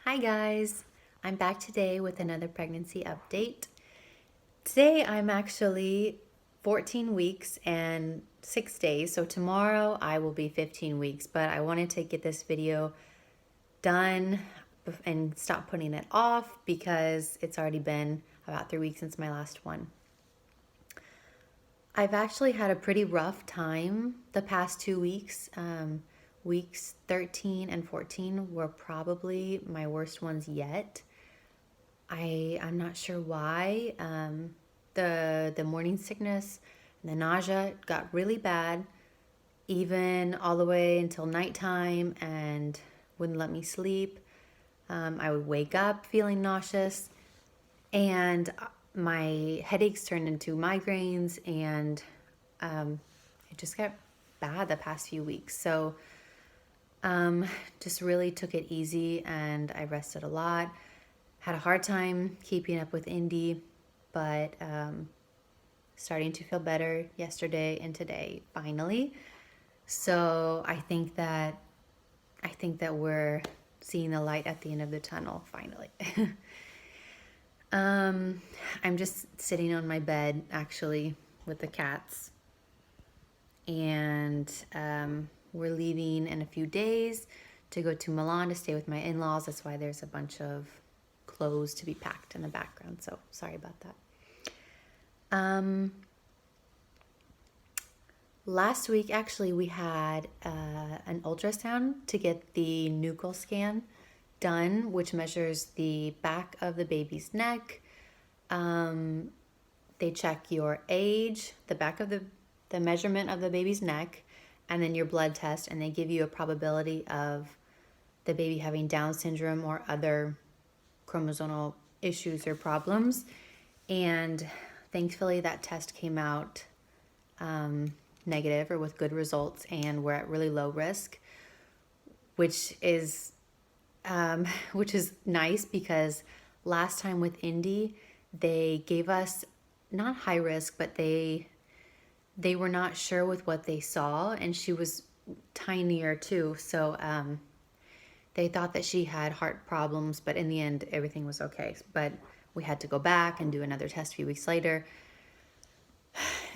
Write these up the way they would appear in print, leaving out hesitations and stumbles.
Hi guys, I'm back today with another pregnancy update. Today I'm actually 14 weeks and 6 days, so tomorrow I will be 15 weeks, but I wanted to get this video done and stop putting it off because it's already been about 3 weeks since my last one. I've actually had a pretty rough time the past 2 weeks. Weeks 13 and 14 were probably my worst ones yet. I'm not sure why. The morning sickness and the nausea got really bad, even all the way until nighttime, and wouldn't let me sleep. I would wake up feeling nauseous, and my headaches turned into migraines, and it just got bad the past few weeks. So just really took it easy, and I rested a lot. Had a hard time keeping up with Indy, but starting to feel better yesterday and today finally. So I think that we're seeing the light at the end of the tunnel finally. I'm just sitting on my bed actually with the cats, and we're leaving in a few days to go to Milan to stay with my in-laws. That's why there's a bunch of clothes to be packed in the background, so sorry about that. Last week actually we had an ultrasound to get the nuchal scan done, which measures the back of the baby's neck. They check your age, the back of the measurement of the baby's neck, and then your blood test, and they give you a probability of the baby having Down syndrome or other chromosomal issues or problems. And thankfully that test came out negative or with good results, and we're at really low risk, which is nice, because last time with Indy they gave us not high risk, but they were not sure with what they saw, and she was tinier too, so they thought that she had heart problems, but in the end, everything was okay. But we had to go back and do another test a few weeks later.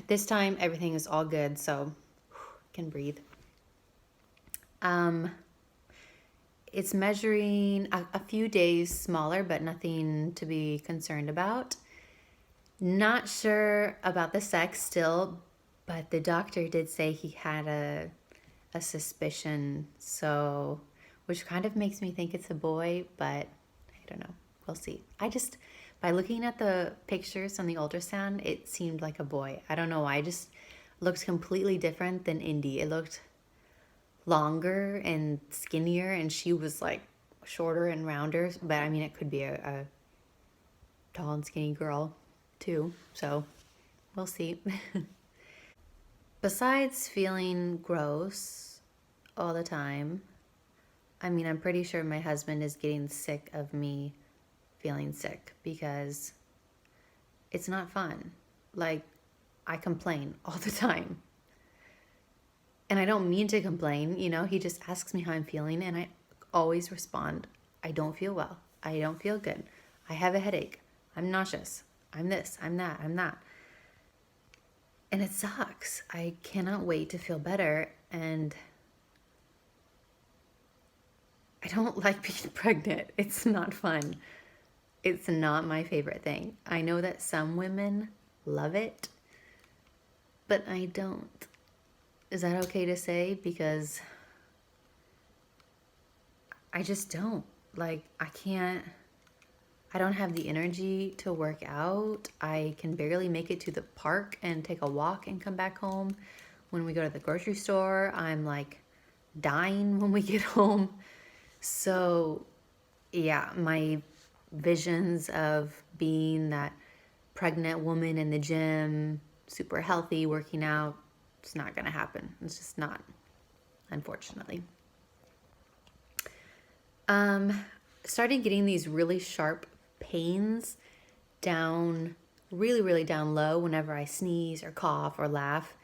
This time, everything is all good, so can breathe. It's measuring a few days smaller, but nothing to be concerned about. Not sure about the sex still, but the doctor did say he had a suspicion, so which kind of makes me think it's a boy, but I don't know. We'll see. By looking at the pictures on the ultrasound, it seemed like a boy. I don't know why. It just looked completely different than Indy. It looked longer and skinnier, and she was like shorter and rounder. But I mean, it could be a tall and skinny girl too. So we'll see. Besides feeling gross all the time, I mean, I'm pretty sure my husband is getting sick of me feeling sick, because it's not fun. Like, I complain all the time. And I don't mean to complain, he just asks me how I'm feeling, and I always respond, I don't feel well. I don't feel good. I have a headache. I'm nauseous. I'm this, I'm that, I'm that. And it sucks. I cannot wait to feel better, and I don't like being pregnant. It's not fun. It's not my favorite thing. I know that some women love it, but I don't. Is that okay to say? Because I just don't. Like, I don't have the energy to work out. I can barely make it to the park and take a walk and come back home. When we go to the grocery store, I'm like dying when we get home. So yeah, my visions of being that pregnant woman in the gym, super healthy, working out, it's not gonna happen. It's just not, unfortunately. Started getting these really sharp pains down, really, really down low whenever I sneeze or cough or laugh.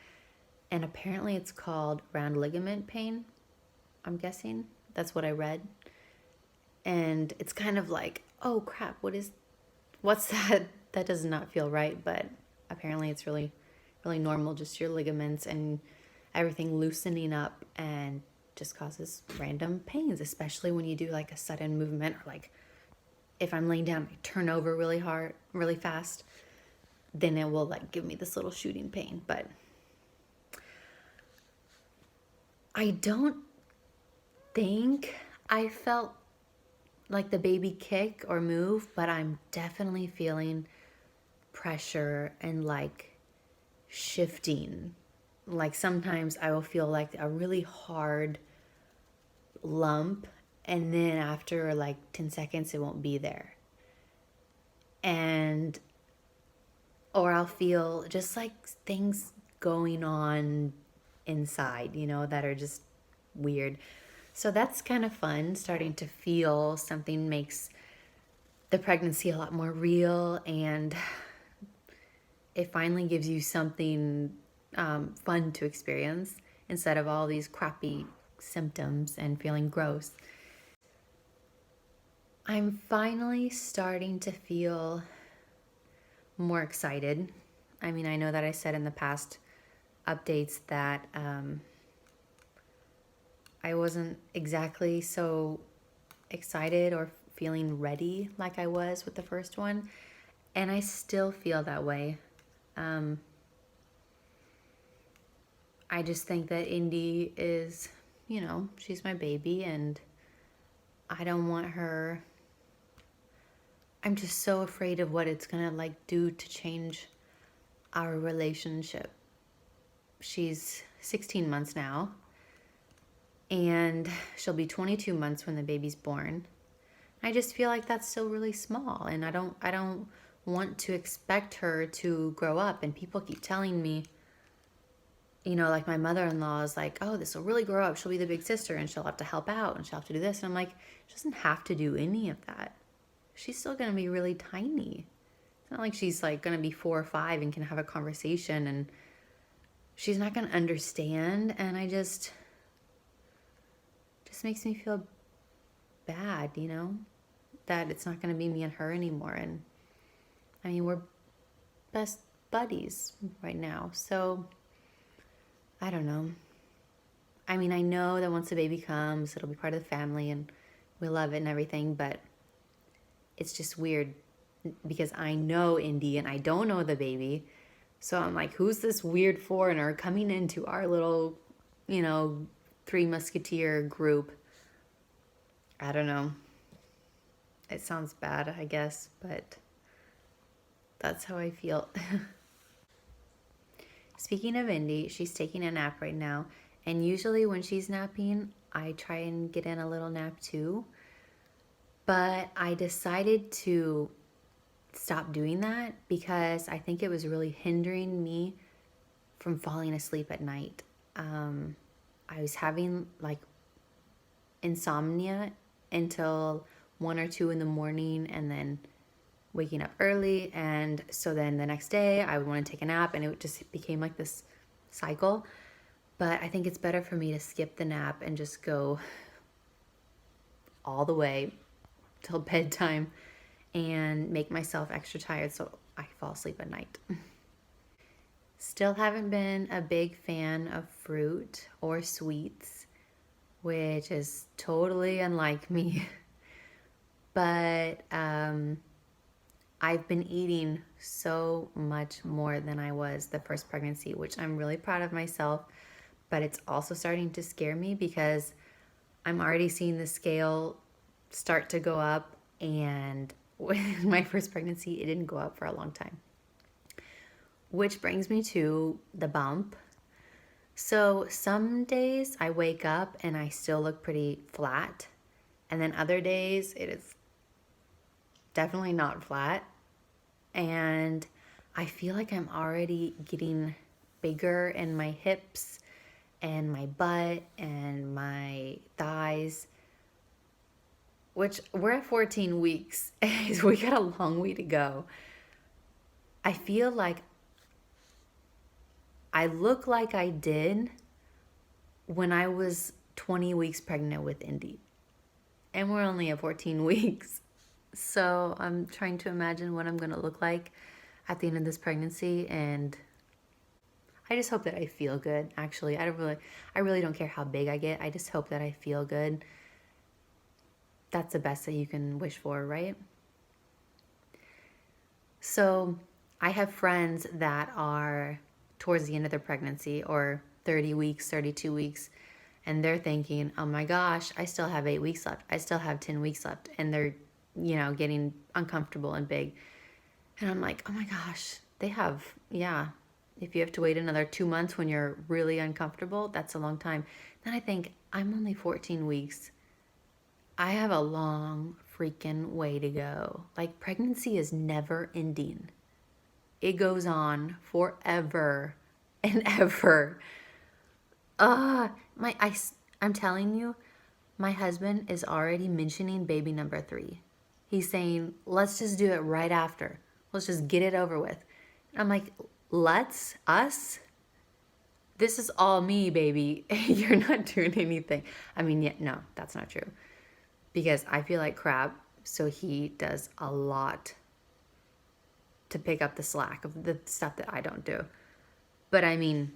And apparently it's called round ligament pain, I'm guessing. That's what I read. And it's kind of like, oh crap, what's that? That does not feel right, but apparently it's really, really normal, just your ligaments and everything loosening up, and just causes random pains, especially when you do like a sudden movement, or like if I'm laying down, I turn over really hard, really fast, then it will like give me this little shooting pain. But I don't think I felt like the baby kick or move, but I'm definitely feeling pressure and like shifting. Like sometimes I will feel like a really hard lump, and then after like 10 seconds it won't be there. And or I'll feel just like things going on inside, that are just weird. So that's kind of fun, starting to feel something makes the pregnancy a lot more real, and it finally gives you something fun to experience instead of all these crappy symptoms and feeling gross. I'm finally starting to feel more excited. I mean, I know that I said in the past updates that I wasn't exactly so excited or feeling ready like I was with the first one, and I still feel that way. I just think that Indy is, she's my baby, and I don't want her. I'm just so afraid of what it's gonna like do to change our relationship. She's 16 months now, and she'll be 22 months when the baby's born. I just feel like that's still really small, and I don't want to expect her to grow up. And people keep telling me, like my mother-in-law is like, oh, this will really grow up. She'll be the big sister, and she'll have to help out, and she'll have to do this. And I'm like, she doesn't have to do any of that. She's still going to be really tiny. It's not like she's like going to be 4 or 5 and can have a conversation, and she's not going to understand. And I just makes me feel bad, that it's not going to be me and her anymore. And I mean, we're best buddies right now. So I don't know. I mean, I know that once the baby comes, it'll be part of the family and we love it and everything, but it's just weird because I know Indy and I don't know the baby. So I'm like, who's this weird foreigner coming into our little, Three Musketeer group? I don't know. It sounds bad, I guess, but that's how I feel. Speaking of Indy, she's taking a nap right now. And usually when she's napping, I try and get in a little nap too. But I decided to stop doing that because I think it was really hindering me from falling asleep at night. I was having like insomnia until 1 or 2 in the morning, and then waking up early. And so then the next day I would want to take a nap, and it just became like this cycle. But I think it's better for me to skip the nap and just go all the way till bedtime and make myself extra tired so I fall asleep at night. Still haven't been a big fan of fruit or sweets, which is totally unlike me. But I've been eating so much more than I was the first pregnancy, which I'm really proud of myself. But it's also starting to scare me because I'm already seeing the scale start to go up. And with my first pregnancy, it didn't go up for a long time. Which brings me to the bump. So some days I wake up and I still look pretty flat. And then other days it is definitely not flat. And I feel like I'm already getting bigger in my hips and my butt and my thighs, which we're at 14 weeks. So we got a long way to go. I feel like I look like I did when I was 20 weeks pregnant with Indy. and we're only at 14 weeks. So I'm trying to imagine what I'm gonna look like at the end of this pregnancy, and I just hope that I feel good. Actually, I really don't care how big I get. I just hope that I feel good. That's the best that you can wish for, right? So I have friends that are towards the end of their pregnancy, or 30 weeks, 32 weeks, and they're thinking, oh my gosh, I still have 8 weeks left. I still have 10 weeks left. And they're, getting uncomfortable and big. And I'm like, oh my gosh, they have, yeah. If you have to wait another 2 months when you're really uncomfortable, that's a long time. Then I think, I'm only 14 weeks. I have a long freaking way to go. Like, pregnancy is never ending. It goes on forever and ever. Uh, my I I'm telling you, my husband is already mentioning baby number 3. He's saying, "Let's just do it right after. Let's just get it over with." I'm like, "Let's us? This is all me, baby. You're not doing anything." I mean, yeah, no, that's not true. Because I feel like crap, so he does a lot to pick up the slack of the stuff that I don't do. But I mean,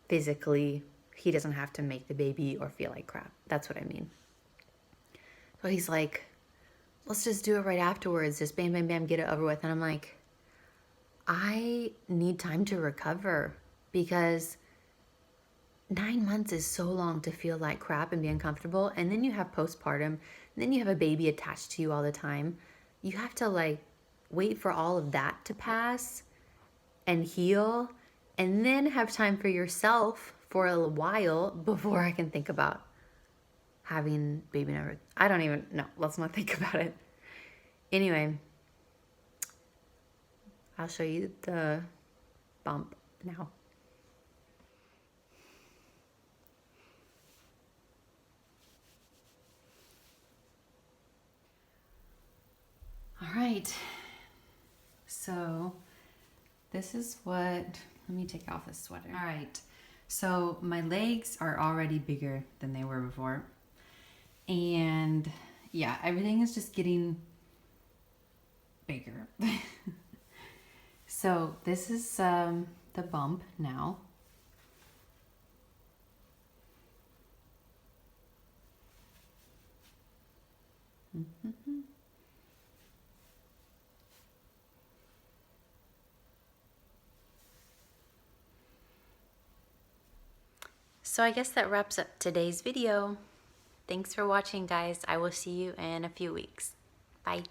physically, he doesn't have to make the baby or feel like crap. That's what I mean. So he's like, let's just do it right afterwards. Just bam, bam, bam, get it over with. And I'm like, I need time to recover, because 9 months is so long to feel like crap and be uncomfortable. And then you have postpartum, and then you have a baby attached to you all the time. You have to like wait for all of that to pass and heal, and then have time for yourself for a while before I can think about having baby number. I don't even know. Let's not think about it. Anyway, I'll show you the bump now. All right. So this is what, let me take off this sweater. All right. So my legs are already bigger than they were before. And yeah, everything is just getting bigger. So this is the bump now. Mm-hmm. So I guess that wraps up today's video. Thanks for watching, guys. I will see you in a few weeks. Bye.